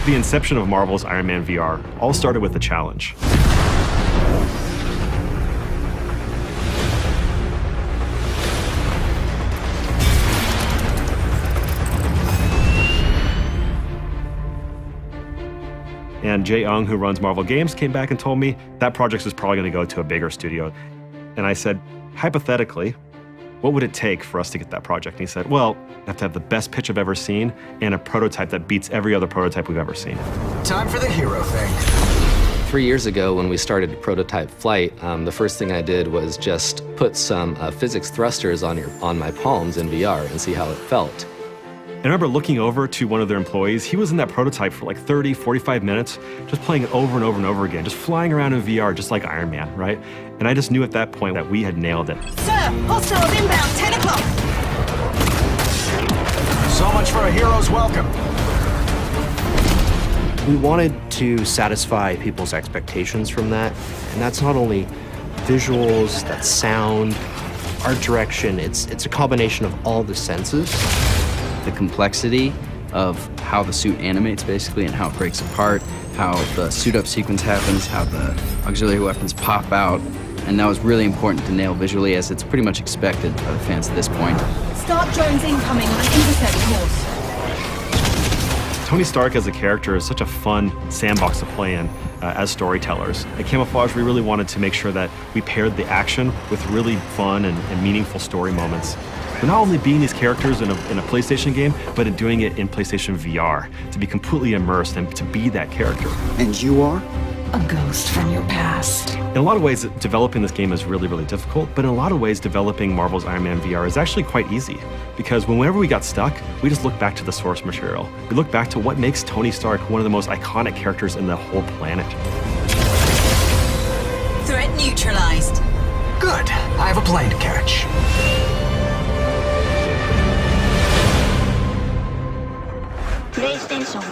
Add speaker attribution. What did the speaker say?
Speaker 1: The inception of Marvel's Iron Man VR all started with a challenge. And Jae Young, who runs Marvel Games, came back and told me that project is probably going to go to a bigger studio. And I said, hypothetically, what would it take for us to get that project? And he said, well, you have to have the best pitch I've ever seen and a prototype that beats every other prototype we've ever seen.
Speaker 2: Time for the hero thing.
Speaker 3: 3 years ago, when we started prototype flight, the first thing I did was just put some physics thrusters on my palms in VR and see how it felt.
Speaker 1: I remember looking over to one of their employees. He was in that prototype for like 30, 45 minutes, just playing it over and over and over again, just flying around in VR, just like Iron Man, right? And I just knew at that point that we had nailed it.
Speaker 4: Sir, hostiles inbound, 10 o'clock.
Speaker 2: So much for a hero's welcome.
Speaker 5: We wanted to satisfy people's expectations from that, and that's not only visuals, that's sound, art direction, it's a combination of all the senses.
Speaker 6: The complexity of how the suit animates, basically, and how it breaks apart, how the suit-up sequence happens, how the auxiliary weapons pop out, and that was really important to nail visually, as it's pretty much expected by the fans at this point.
Speaker 4: Start drones incoming on an intercept course.
Speaker 1: Tony Stark as a character is such a fun sandbox to play in as storytellers. At Camouflage, we really wanted to make sure that we paired the action with really fun and meaningful story moments. We're not only being these characters in a PlayStation game, but in doing it in PlayStation VR, to be completely immersed and to be that character.
Speaker 2: And you are?
Speaker 4: A ghost from your past.
Speaker 1: In a lot of ways, developing this game is really, really difficult, but in a lot of ways, developing Marvel's Iron Man VR is actually quite easy, because whenever we got stuck, we just look back to the source material. We look back to what makes Tony Stark one of the most iconic characters in the whole planet.
Speaker 4: Threat neutralized.
Speaker 2: Good. I have a plane to catch.
Speaker 7: PlayStation